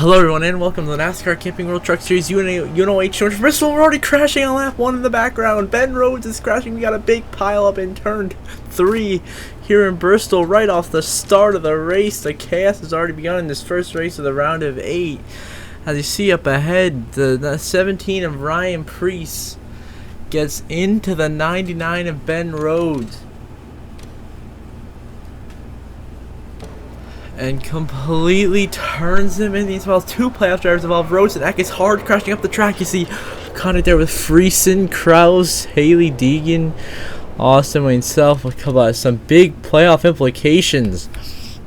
Hello everyone and welcome to the NASCAR Camping World Truck Series UNOH Bristol. We're already crashing on lap 1 in the background. Ben Rhodes is crashing. We got a big pile up in turn 3 here in Bristol right off the start of the race. The chaos has already begun in this first race of the round of 8. As you see up ahead, the 17 of Ryan Preece gets into the 99 of Ben Rhodes and completely turns him in. These two playoff drivers involved. Rhodes and Eck hard crashing up the track. You see contact there with Friesen, Kraus, Haley Deegan, Austin himself. Some big playoff implications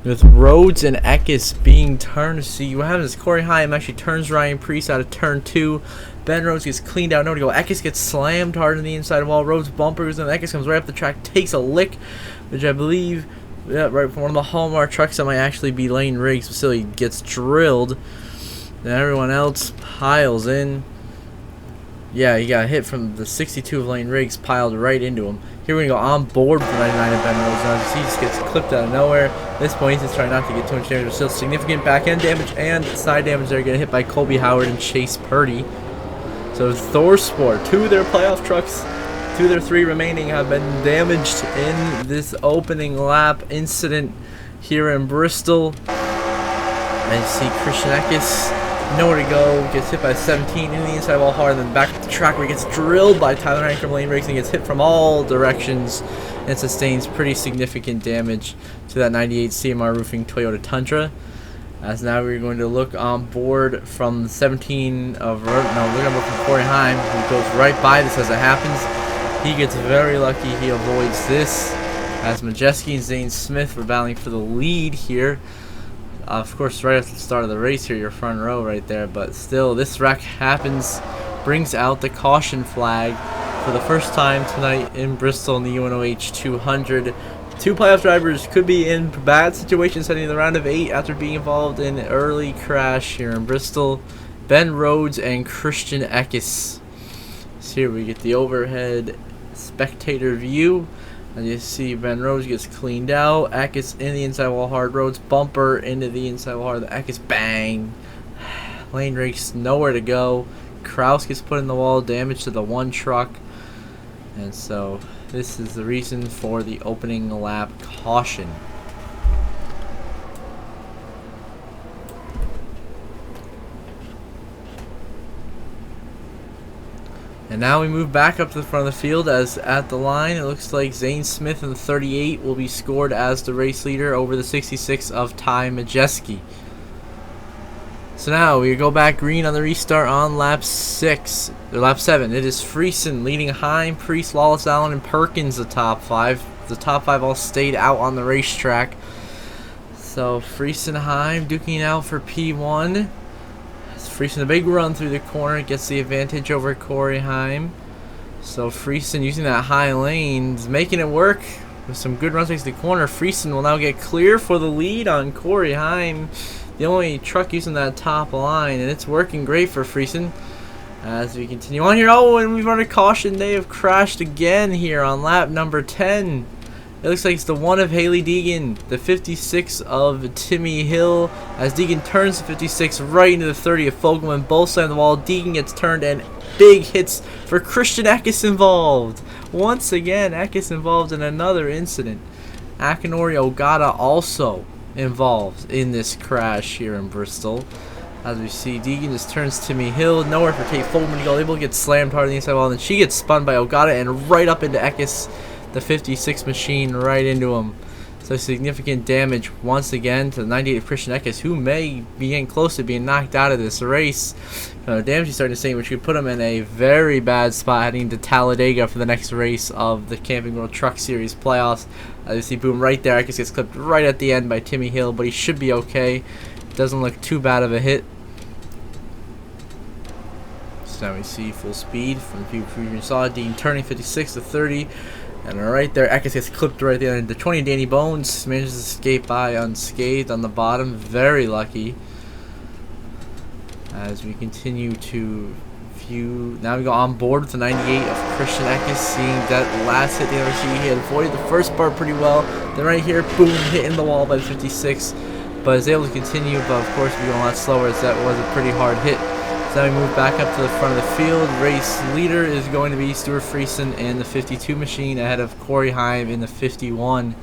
with Rhodes and Eckes being turned. See what happens is Corey Heim actually turns Ryan Preece out of turn 2. Ben Rhodes gets cleaned out. No to go. Eckes gets slammed hard on the inside wall. Rhodes bumpers and Eckes comes right up the track, takes a lick, which I believe, yeah, right from one of the Hallmark trucks that might actually be Lane Riggs' facility, gets drilled. And everyone else piles in. Yeah, he got hit from the 62 of Lane Riggs, piled right into him. Here we go on board with the 99 of Ben Rhodes. Now he just gets clipped out of nowhere. At this point, he's just trying not to get too much damage, but still significant back end damage and side damage there. Getting hit by Colby Howard and Chase Purdy. So Thorsport, 2 of their playoff trucks, 2 of their 3 remaining, have been damaged in this opening lap incident here in Bristol. And you see Christian Eckes, nowhere to go, gets hit by 17 in the inside wall hard, and then back to the track where he gets drilled by Tyler Hank from Lane Riggs and gets hit from all directions and sustains pretty significant damage to that 98 CMR Roofing Toyota Tundra. As now we're going to look on board from the 17 of, no, we're going to look from Corey Heim, who goes right by this as it happens. He gets very lucky. He avoids this as Majeski and Zane Smith were battling for the lead here. Of course, right at the start of the race here, your front row right there. But still, this wreck happens, brings out the caution flag for the first time tonight in Bristol in the UNOH 200. 2 playoff drivers could be in bad situations heading to the round of 8 after being involved in an early crash here in Bristol. Ben Rhodes and Christian Eckes. So here we get the overhead spectator view, and you see Ben Rhodes gets cleaned out. Eckes in the inside wall hard. Rhodes bumper into the inside wall hard. The Eckes bang. Lane Riggs nowhere to go. Kraus gets put in the wall. Damage to the 1 truck. And so this is the reason for the opening lap caution. And now we move back up to the front of the field, as at the line it looks like Zane Smith in the 38 will be scored as the race leader over the 66 of Ty Majeski. So now we go back green on the restart on lap 7. It is Friesen leading Heim, Preece, Lawless, Allen, and Perkins the top 5. The top 5 all stayed out on the racetrack. So Friesen, Heim duking out for P1. Friesen, a big run through the corner, gets the advantage over Corey Heim. So Friesen, using that high lane, is making it work with some good runs into the corner. Friesen will now get clear for the lead on Corey Heim, the only truck using that top line, and it's working great for Friesen. As we continue on here, oh, and we've run a caution. They have crashed again here on lap number 10. It looks like it's the 1 of Haley Deegan, the 56 of Timmy Hill, as Deegan turns the 56 right into the 30 of Fogelman. Both sides of the wall. Deegan gets turned, and big hits for Christian Eckes involved. Once again, Eckes involved in another incident. Akinori Ogata also involved in this crash here in Bristol. As we see, Deegan just turns Timmy Hill, nowhere for Tate Fogelman to go. Able to get slammed hard on the inside wall, and then she gets spun by Ogata and right up into Eckes. The 56 machine right into him. So significant damage once again to the 98 of Christian Eckes, who may be getting close to being knocked out of this race. Damage is starting to say, which could put him in a very bad spot heading to Talladega for the next race of the Camping World Truck Series playoffs. As you see, boom, right there. Eckes gets clipped right at the end by Timmy Hill, but he should be okay. Doesn't look too bad of a hit. So now we see full speed from the view we saw. Dean turning 56 to 30. And right there, Eckes gets clipped right there. The 20 Danny Bones manages to escape by unscathed on the bottom. Very lucky. As we continue to view, now we go on board with the 98 of Christian Eckes, seeing that last hit the NRC. He had avoided the first part pretty well. Then right here, boom, hit in the wall by the 56. but is able to continue, but of course be going a lot slower as that was a pretty hard hit. So now we move back up to the front of the field. Race leader is going to be Stuart Friesen in the 52 machine ahead of Corey Heim in the 51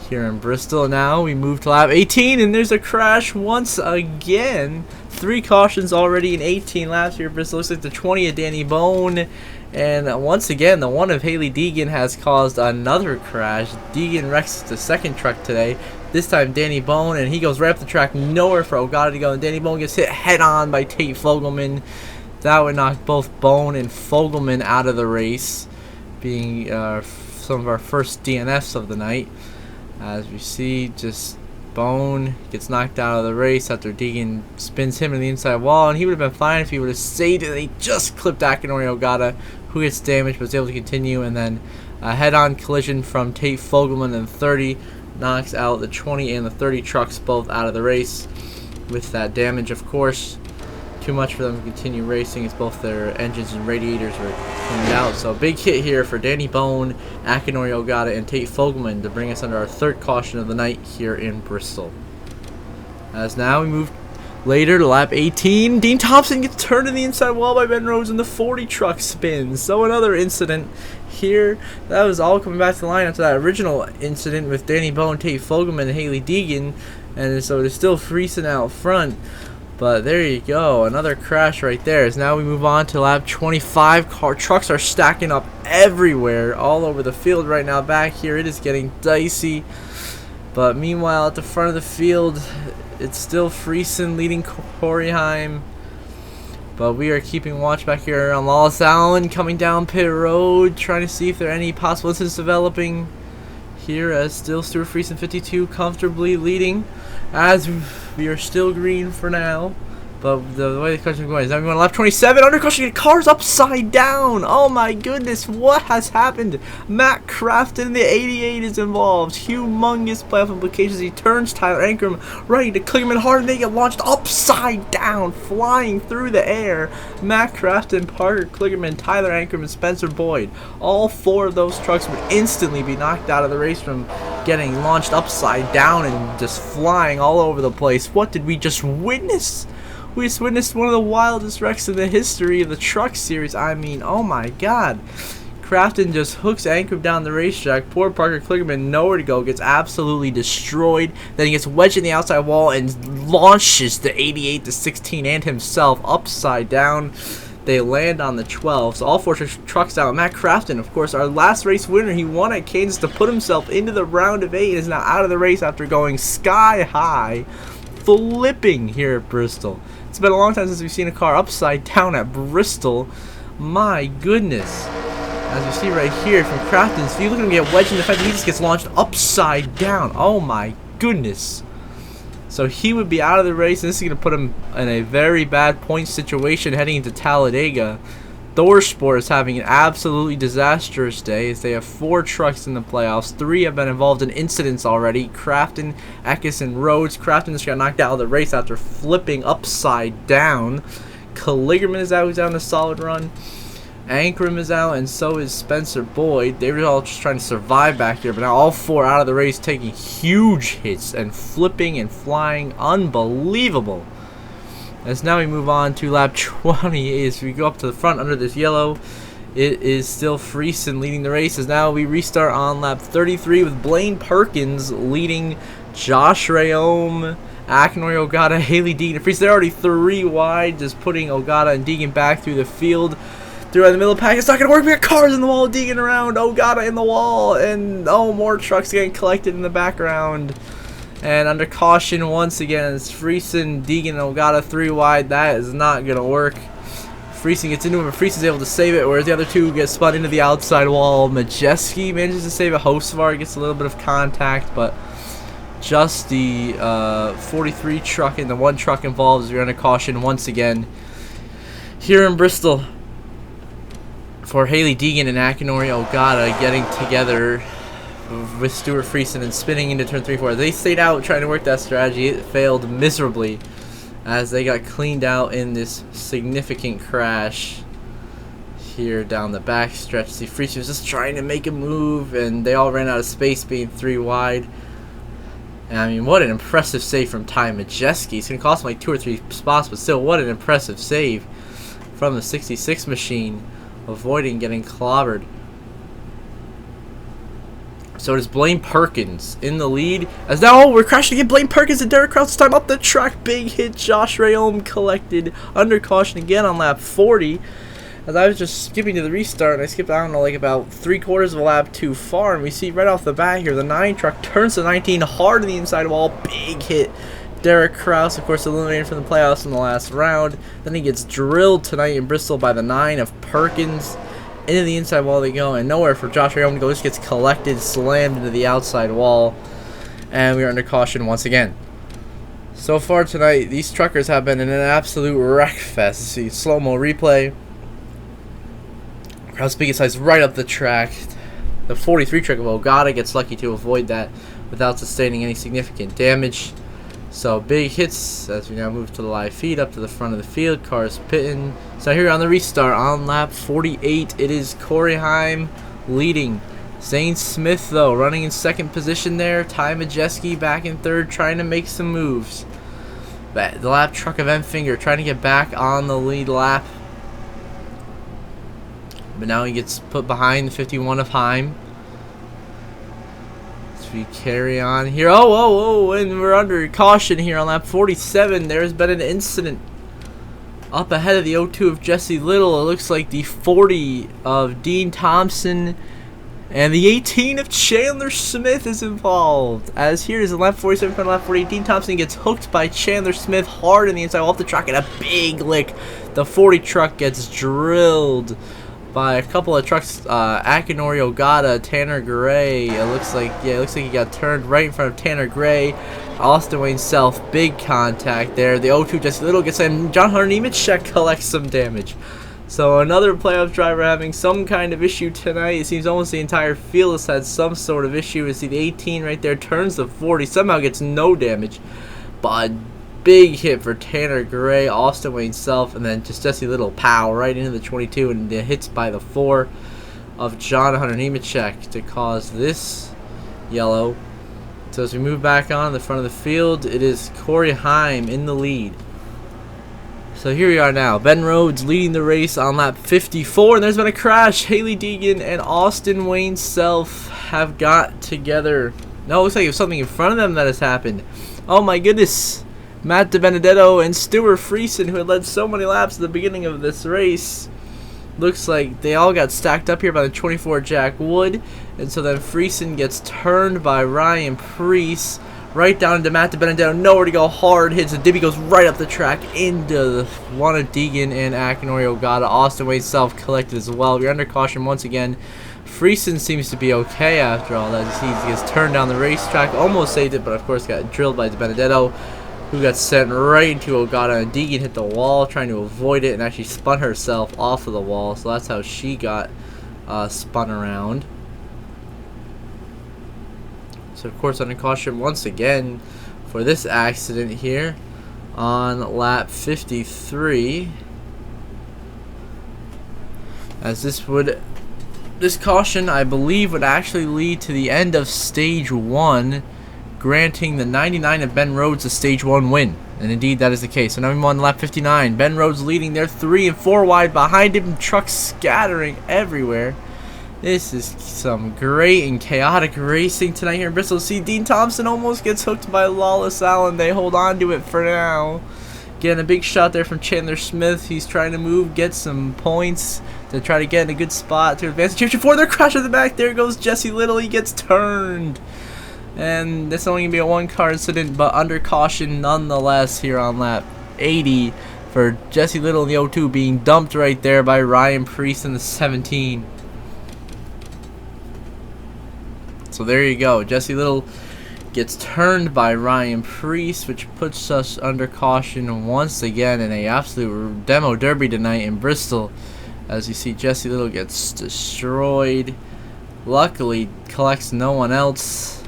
here in Bristol. Now we move to lap 18 and there's a crash once again. 3 cautions already in 18 laps here at Bristol. Looks like the 20 of Danny Bone. And once again, the one of Haley Deegan has caused another crash. Deegan wrecks the second truck today. This time Danny Bone, and he goes right up the track, nowhere for Ogata to go. And Danny Bone gets hit head on by Tate Fogelman. That would knock both Bone and Fogelman out of the race, being some of our first DNFs of the night. As we see, just Bone gets knocked out of the race after Deegan spins him in the inside wall, and he would have been fine if he would have saved it. He just clipped Akinori Ogata, who gets damaged but was able to continue, and then a head-on collision from Tate Fogelman in 30 knocks out the 20 and the 30 trucks both out of the race. With that damage, of course, too much for them to continue racing as both their engines and radiators were cleaned out. So big hit here for Danny Bone, Akinori Ogata, and Tate Fogelman to bring us under our 3rd caution of the night here in Bristol. As now we move later to lap 18, Dean Thompson gets turned in the inside wall by Ben Rhodes and the 40 truck spins. So another incident here. That was all coming back to the line after that original incident with Danny Bone, Tate Fogelman, and Haley Deegan. And so it's still Friesen out front. But there you go, another crash right there. As now we move on to lap 25. Trucks are stacking up everywhere, all over the field right now. Back here, it is getting dicey. But meanwhile, at the front of the field, it's still Friesen leading Corey Heim. But we are keeping watch back here on Lawless Allen coming down pit road, trying to see if there are any possible incidents developing here, as still Stuart Friesen 52 comfortably leading, as we are still green for now. But the way the caution is going is now we're going to lap 27. Under caution, car's upside down. Oh my goodness, what has happened? Matt Crafton in the 88 is involved. Humongous playoff implications. He turns Tyler Ankrum right into Kligerman hard, and they get launched upside down, flying through the air. Matt Crafton, Parker Kligerman, Tyler Ankrum, and Spencer Boyd. All 4 of those trucks would instantly be knocked out of the race from getting launched upside down and just flying all over the place. What did we just witness? We just witnessed one of the wildest wrecks in the history of the truck series. I mean, oh my god. Crafton just hooks Ankrum down the racetrack. Poor Parker Kligerman, nowhere to go, gets absolutely destroyed. Then he gets wedged in the outside wall and launches the 88, the 16, and himself upside down. They land on the 12. So all 4 trucks out. Matt Crafton, of course, our last race winner. He won at Kansas to put himself into the round of 8 and is now out of the race after going sky high, flipping here at Bristol. It's been a long time since we've seen a car upside down at Bristol. My goodness. As you see right here from Crafton's view, look at him get wedged in the fact that he just gets launched upside down. Oh my goodness. So he would be out of the race, and this is going to put him in a very bad point situation heading into Talladega. Thorsport is having an absolutely disastrous day as they have 4 trucks in the playoffs. 3 have been involved in incidents already. Crafton, Eckes, and Rhodes. Crafton just got knocked out of the race after flipping upside down. Kligerman is out, who's out on a solid run. Ankrum is out, and so is Spencer Boyd. They were all just trying to survive back here, but now all 4 out of the race taking huge hits and flipping and flying. Unbelievable. As now we move on to lap 20, as we go up to the front under this yellow, it is still Friesen leading the race. As now we restart on lap 33 with Blaine Perkins leading Josh Rayome, Akinori Ogata, Haley Deegan, and Friesen. They're already 3 wide, just putting Ogata and Deegan back through the field. Through in the middle of the pack, it's not going to work. We got cars in the wall, Deegan around, Ogata in the wall, and oh, more trucks getting collected in the background. And under caution once again, it's Friesen, Deegan, and Ogata 3 wide. That is not going to work. Friesen gets into him, but Friesen's able to save it, whereas the other 2 get spun into the outside wall. Majeski manages to save it. Hosvar gets a little bit of contact, but just the 43 truck and the 1 truck involved as we're under caution once again here in Bristol for Haley Deegan and Akinori Ogata getting together with Stuart Friesen and spinning into turn 3-4. They stayed out trying to work that strategy. It failed miserably as they got cleaned out in this significant crash here down the back stretch. See, Friesen was just trying to make a move, and they all ran out of space being 3 wide. And I mean, what an impressive save from Ty Majeski. It's going to cost him like 2 or 3 spots, but still, what an impressive save from the 66 machine, avoiding getting clobbered. So does Blaine Perkins in the lead. As now, we're crashing again. Blaine Perkins and Derek Kraus time up the track. Big hit. Josh Rayom collected under caution again on lap 40. As I was just skipping to the restart, and I skipped, I don't know, like about 3/4 of a lap too far. And we see right off the bat here, the 9 truck turns to 19 hard in the inside wall. Big hit. Derek Kraus, of course, eliminated from the playoffs in the last round. Then he gets drilled tonight in Bristol by the 9 of Perkins. Into the inside wall they go, and nowhere for Josh Rayom to go. Just gets collected, slammed into the outside wall, and we are under caution once again. So far tonight, these truckers have been in an absolute wreck fest. See slow-mo replay. Kraus big size right up the track. The 43 truck of Ogata gets lucky to avoid that without sustaining any significant damage. So big hits as we now move to the live feed up to the front of the field. Cars pitting. So here on the restart on lap 48, it is Corey Heim leading. Zane Smith though running in second position there. Ty Majeski back in third, trying to make some moves. But the lap truck of Enfinger trying to get back on the lead lap. But now he gets put behind the 51 of Heim. We carry on here. Oh, and we're under caution here on lap 47. There's been an incident up ahead of the 02 of Jesse Little. It looks like the 40 of Dean Thompson and the 18 of Chandler Smith is involved. As here is in lap 47 from lap 48. Dean Thompson gets hooked by Chandler Smith hard in the inside off the track and a big lick. The 40 truck gets drilled by a couple of trucks. Akinori Ogata, Tanner Gray. It looks like he got turned right in front of Tanner Gray. Austin Wayne Self, big contact there. The 02 Jesse Little gets in. John Hunter Nemechek collects some damage. So another playoff driver having some kind of issue tonight. It seems almost the entire field has had some sort of issue. You see the 18 right there turns the 40, somehow gets no damage, but big hit for Tanner Gray, Austin Wayne Self, and then just Jesse Little, pow, right into the 22, and the hits by the 4 of John Hunter Nemechek to cause this yellow. So as we move back on the front of the field, it is Corey Heim in the lead. So here we are now. Ben Rhodes leading the race on lap 54, and there's been a crash. Haley Deegan and Austin Wayne Self have got together. No, it looks like there's something in front of them that has happened. Oh my goodness. Matt DiBenedetto and Stuart Friesen, who had led so many laps at the beginning of this race, looks like they all got stacked up here by the 24 Jack Wood, and so then Friesen gets turned by Ryan Preece right down into Matt DiBenedetto, nowhere to go, hard hits, and Dibby goes right up the track into the one of Deegan and Akinori Ogata. Austin Wade Self collected as well. We're under caution once again. Friesen seems to be okay after all that. He gets turned down the racetrack, almost saved it, but of course got drilled by DiBenedetto, who got sent right into Ogata, and Deegan hit the wall trying to avoid it and actually spun herself off of the wall. So that's how she got spun around. So of course under caution once again for this accident here on lap 53. As this caution I believe would actually lead to the end of stage 1, granting the 99 of Ben Rhodes a stage 1 win. And indeed that is the case. So now we're on lap 59. Ben Rhodes leading there 3 and 4 wide behind him. Trucks scattering everywhere. This is some great and chaotic racing tonight here in Bristol. See, Dean Thompson almost gets hooked by Lawless Allen. They hold on to it for now. Getting a big shot there from Chandler Smith. He's trying to move, get some points to try to get in a good spot to advance. Championship 4, they're crashing the back. There goes Jesse Little. He gets turned. And that's only going to be a one-car incident, but under caution nonetheless here on lap 80 for Jesse Little in the 02 being dumped right there by Ryan Preece in the 17. So there you go. Jesse Little gets turned by Ryan Preece, which puts us under caution once again in a absolute demo derby tonight in Bristol. As you see, Jesse Little gets destroyed. Luckily, collects no one else.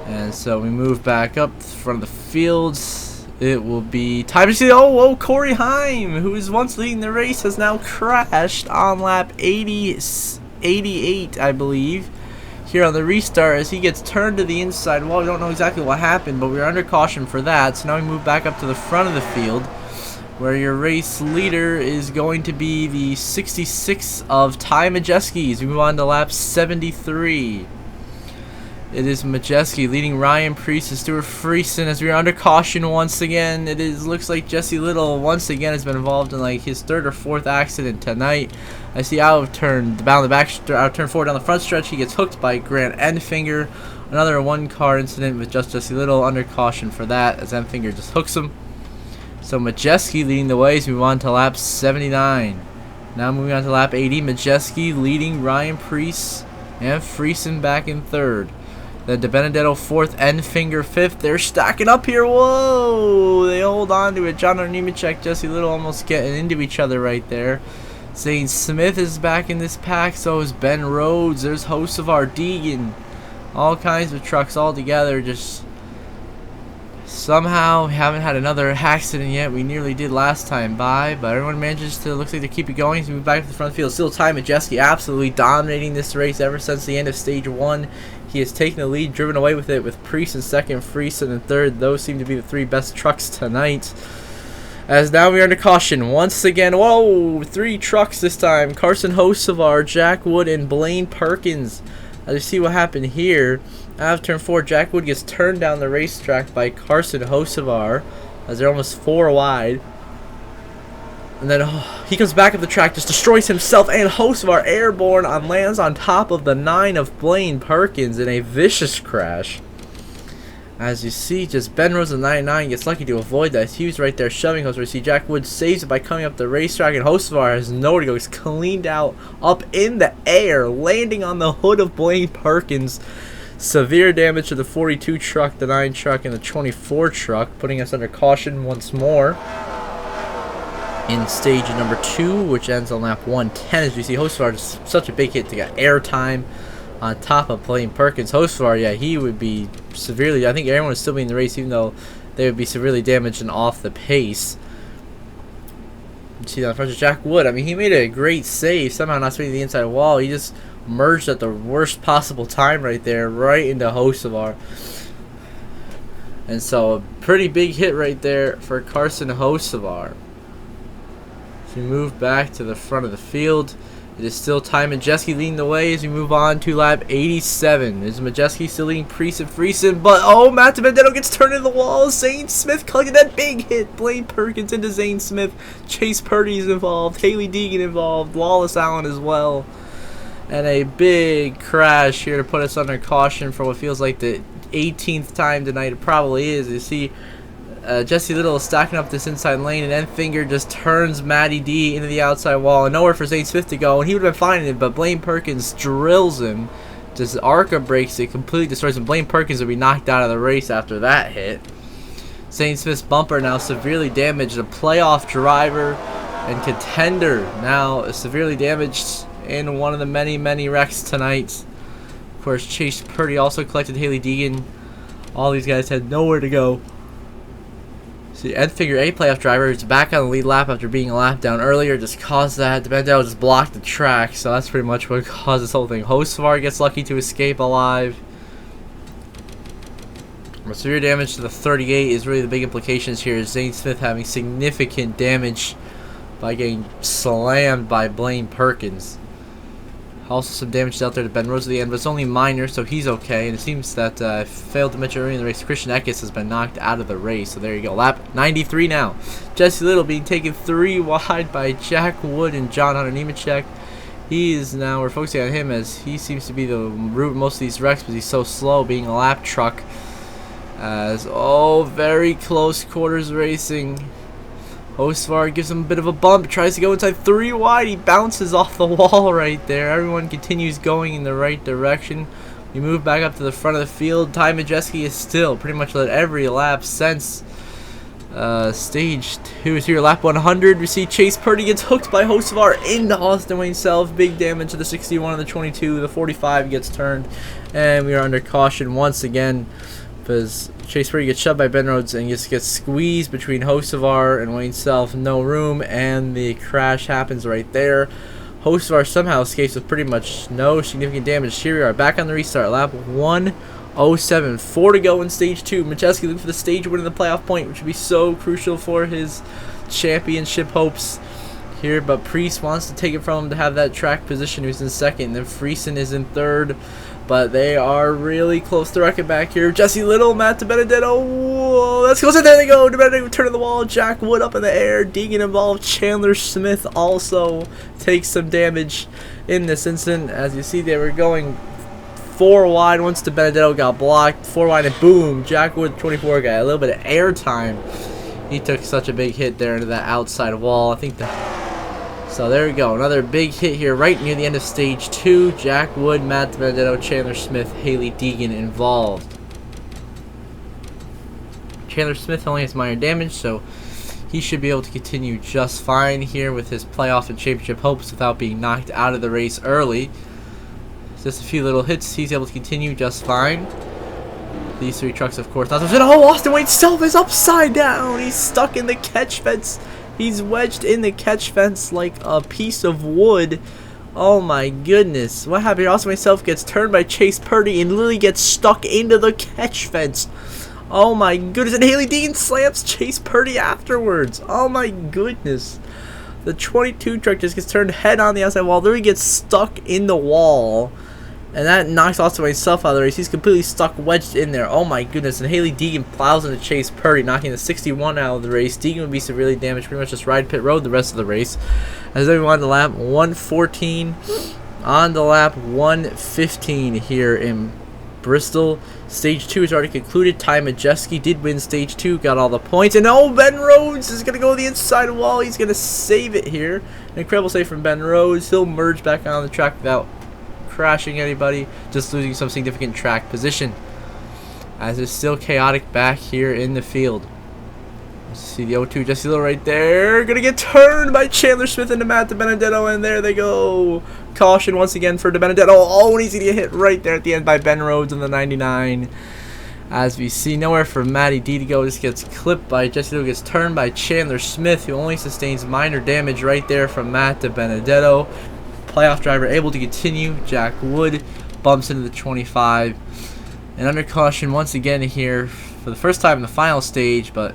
And so we move back up front of the fields. It will be time to see. Oh, Corey Heim, who was once leading the race, has now crashed on lap 88, I believe. here on the restart as he gets turned to the inside wall. We don't know exactly what happened, but we're under caution for that. So now we move back up to the front of the field, where your race leader is going to be the 66 of Ty Majeski. We move on to lap 73. It is Majeski leading Ryan Priest and Stuart Friesen as we are under caution once again. Looks like Jesse Little once again has been involved in like his third or fourth accident tonight. I see out of turn, out of turn 4 down the front stretch, he gets hooked by Grant Enfinger. Another one-car incident with just Jesse Little, under caution for that as Enfinger just hooks him. So Majeski leading the way as we move on to lap 79. Now moving on to lap 80, Majeski leading Ryan Priest and Friesen back in third. Then DeBenedetto fourth, Enfinger fifth. They're stacking up here. Whoa! They hold on to it. John Nemechek, Jesse Little almost getting into each other right there. Zane Smith is back in this pack. So is Ben Rhodes. There's Hocevar Deegan. All kinds of trucks all together. Just somehow haven't had another accident yet. We nearly did last time by, but everyone manages to, looks like they keep it going. So move back to the front field. Still Ty Majeski absolutely dominating this race ever since the end of stage 1. He has taken the lead, driven away with it with Priest in second, Friesen in third. Those seem to be the 3 best trucks tonight. As now we are under caution once again. Whoa! 3 trucks this time. Carson Hocevar, Jack Wood, and Blaine Perkins. As you see what happened here, out of turn 4, Jack Wood gets turned down the racetrack by Carson Hocevar as they're almost 4 wide. And then he comes back up the track, just destroys himself and Hocevar airborne on, lands on top of the 9 of Blaine Perkins in a vicious crash. As you see, just Ben Rose, the 99, gets lucky to avoid that. He was right there shoving Hocevar. You see Jack Wood saves it by coming up the racetrack, and Hocevar has nowhere to go. He's cleaned out up in the air, landing on the hood of Blaine Perkins. Severe damage to the 42 truck, the 9 truck, and the 24 truck, putting us under caution once more in stage number 2, which ends on lap 110. As you see, Hocevar is such a big hit to get air time on top of Blaine Perkins. Hocevar, yeah, he would be severely, I think everyone would still be in the race, even though they would be severely damaged and off the pace. You see that in front of Jack Wood. I mean, he made a great save, somehow not swinging the inside wall. He just merged at the worst possible time right there, right into Hocevar. And so, a pretty big hit right there for Carson Hocevar. So we move back to the front of the field. It is still Ty Majeski leading the way as we move on to lap 87. Is Majeski still leading Priest and Friesen, but oh, Matt DiBenedetto gets turned into the wall. Zane Smith collected that big hit. Blaine Perkins into Zane Smith. Chase Purdy's involved. Haley Deegan involved. Wallace Allen as well. And a big crash here to put us under caution for what feels like the 18th time tonight. It probably is. You see Jesse Little is stacking up this inside lane, and Enfinger just turns Matty D into the outside wall, and nowhere for Zane Smith to go, and he would have been fine in it, but Blaine Perkins drills him, just ARCA breaks it, completely destroys him. Blaine Perkins would be knocked out of the race after that hit. Zane Smith's bumper now severely damaged. A playoff driver and contender now severely damaged in one of the many wrecks tonight. Of course, Chase Purdy also collected Haley Deegan. All these guys had nowhere to go. See, Enfinger, a playoff driver, who's back on the lead lap after being a lap down earlier, just caused that. DiBenedetto just blocked the track, so that's pretty much what caused this whole thing. Hocevar gets lucky to escape alive. Severe damage to the 38 is really the big implications here. Zane Smith having significant damage by getting slammed by Blaine Perkins. Also some damage out there to Ben Rose at the end, but it's only minor, so he's okay. And it seems that I failed to mention earlier in the race, Christian Eckes has been knocked out of the race. So there you go. Lap 93 now. Jesse Little being taken 3 wide by Jack Wood and John Hunter Nemechek. He is now, we're focusing on him as he seems to be the root of most of these wrecks, but he's so slow being a lap truck. As, oh, very close quarters racing. Hocevar gives him a bit of a bump, tries to go inside 3 wide, he bounces off the wall right there. Everyone continues going in the right direction. We move back up to the front of the field. Ty Majeski is still pretty much led every lap since stage 2 is here. Lap 100, we see Chase Purdy gets hooked by Hocevar into Austin Wayne Self. Big damage to the 61 and the 22. The 45 gets turned, and we are under caution once again, because Chase Purdy gets shoved by Ben Rhodes and just gets squeezed between Hocevar and Wayne Self. No room, and the crash happens right there. Hostvar somehow escapes with pretty much no significant damage. Here we are back on the restart. Lap 107. 4 to go in stage 2. Majeski looking for the stage win in the playoff point, which would be so crucial for his championship hopes here. But Priest wants to take it from him to have that track position. Who's in second. Then Friesen is in third. But they are really close to wrecking back here. Jesse Little, Matt DiBenedetto. Whoa, let's go. There they go. DiBenedetto turning the wall. Jack Wood up in the air. Deegan involved. Chandler Smith also takes some damage in this incident. As you see, they were going 4 wide. Once DiBenedetto got blocked, 4 wide, and boom. Jack Wood, 24, got a little bit of air time. He took such a big hit there into that outside wall. I think so there we go. Another big hit here right near the end of stage 2. Jack Wood, Matt DiBenedetto, Chandler Smith, Haley Deegan involved. Chandler Smith only has minor damage, so he should be able to continue just fine here with his playoff and championship hopes without being knocked out of the race early. Just a few little hits, he's able to continue just fine. These 3 trucks, of course, not. Oh, Austin Wade's self is upside down. He's stuck in the catch fence. He's wedged in the catch fence like a piece of wood. Oh my goodness. What happened here? Austin Wade gets turned by Chase Purdy and literally gets stuck into the catch fence. Oh my goodness. And Haley Deegan slams Chase Purdy afterwards. Oh my goodness. The 22 truck just gets turned head on the outside wall. Literally gets stuck in the wall. And that knocks Austin Wade out of the race. He's completely stuck, wedged in there. Oh my goodness. And Haley Deegan plows into Chase Purdy, knocking the 61 out of the race. Deegan would be severely damaged, pretty much just ride pit road the rest of the race. As then we on to lap 114. On to lap 115 here in Bristol. Stage 2 is already concluded. Ty Majeski did win stage 2, got all the points. And oh, Ben Rhodes is going to go to the inside wall. He's going to save it here. An incredible save from Ben Rhodes. He'll merge back on the track without crashing anybody, just losing some significant track position. As it's still chaotic back here in the field. See the 0-2 Jesse Little right there. Gonna get turned by Chandler Smith into Matt DiBenedetto, and there they go. Caution once again for DiBenedetto. Oh, and he's gonna get hit right there at the end by Ben Rhodes in the 99. As we see, nowhere for Matty D to go. Just gets clipped by Jesse Little, gets turned by Chandler Smith, who only sustains minor damage right there from Matt DiBenedetto. Playoff driver able to continue. Jack Wood bumps into the 25. And under caution once again here for the first time in the final stage, but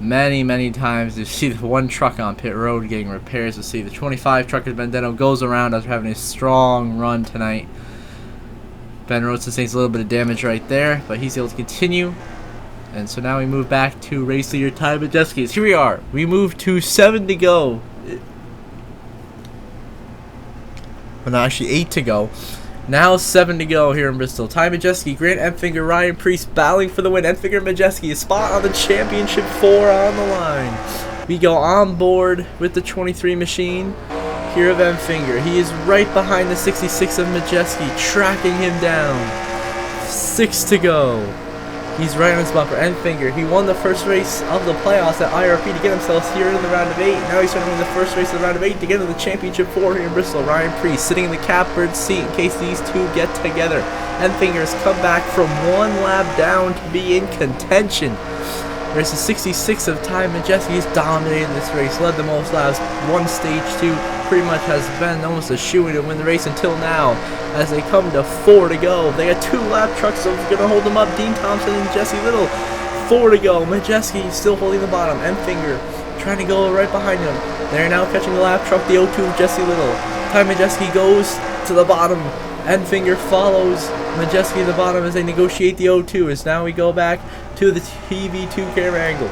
many times you see the 1 truck on pit road getting repairs. We'll see the 25 trucker Benedetto goes around after having a strong run tonight. Ben Rhodes sustains a little bit of damage right there, but he's able to continue. And so now we move back to race leader Ty Majeski. Here we are. We move to 7 to go. Well, no, actually 8 to go. Now 7 to go here in Bristol. Ty Majeski, Grant Enfinger, Ryan Priest battling for the win. Enfinger and Majeski, a spot on the championship 4 on the line. We go on board with the 23 machine here of Enfinger. He is right behind the 66 of Majeski, tracking him down. 6 to go. He's right on his bumper. Enfinger, he won the first race of the playoffs at IRP to get himself here in the round of 8. Now he's trying to win the first race of the round of 8 to get into the championship 4 here in Bristol. Ryan Priest sitting in the catbird seat in case these two get together. Enfinger has come back from 1 lap down to be in contention. There's the 66 of Ty Majeski. He's dominated this race, led the most laps, won stage 2, pretty much has been almost a shoo-in to win the race until now. As they come to 4 to go, they got 2 lap trucks, so going to hold them up. Dean Thompson and Jesse Little. 4 to go. Majeski still holding the bottom. Enfinger trying to go right behind him. They're now catching the lap truck, the 0-2 of Jesse Little. Ty Majeski goes to the bottom. Enfinger follows Majeski to the bottom as they negotiate the 0-2. As now we go back to the TV2 camera angle.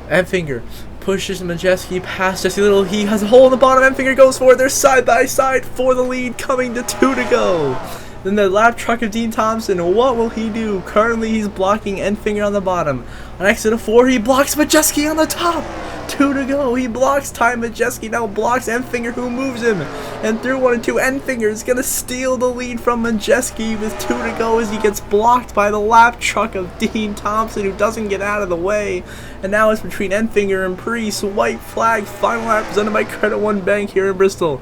Enfinger pushes Majeski past Jesse Little. He has a hole in the bottom. Enfinger goes for it. They're side by side for the lead, coming to 2 to go. Then the lap truck of Dean Thompson. What will he do? Currently, he's blocking Enfinger on the bottom. On exit of 4, he blocks Majeski on the top. 2 to go. He blocks Ty Majeski. Now blocks Enfinger, who moves him. And through 1 and 2, Enfinger is going to steal the lead from Majeski with 2 to go as he gets blocked by the lap truck of Dean Thompson, who doesn't get out of the way. And now it's between Enfinger and Priest. White flag. Final lap presented by Credit One Bank here in Bristol.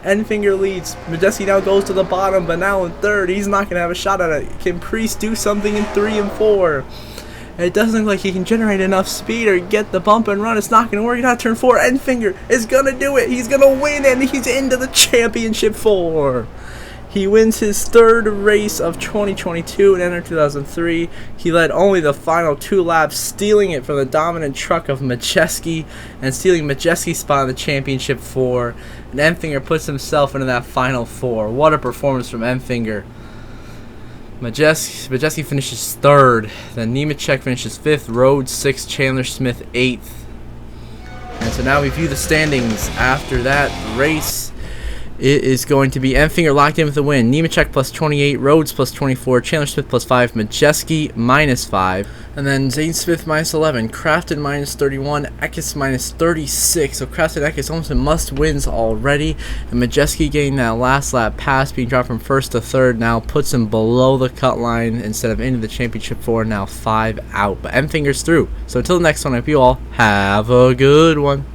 Enfinger leads. Majeski now goes to the bottom, but now in 3rd, he's not going to have a shot at it. Can Priest do something in 3 and 4? And it doesn't look like he can generate enough speed or get the bump and run. It's not going to work out. Turn 4, Enfinger is going to do it. He's going to win, and he's into the championship 4. He wins his 3rd race of 2022 in NR2003. He led only the final 2 laps, stealing it from the dominant truck of Majeski and stealing Majeski's spot in the championship 4. And Enfinger puts himself into that final 4. What a performance from Enfinger. Majeski finishes 3rd. Then Nemechek finishes 5th. Rhodes 6th. Chandler Smith 8th. And so now we view the standings after that race. It is going to be Enfinger locked in with the win. Nemechek plus 28, Rhodes plus 24, Chandler Smith plus 5, Majeski minus 5, and then Zane Smith minus 11, Crafton minus 31, Eckes minus 36. So Crafton and Eckes almost in must wins already, and Majeski getting that last lap pass, being dropped from 1st to 3rd, now puts him below the cut line instead of into the championship 4. Now 5 out, but Enfinger's through. So until the next one, I hope you all have a good one.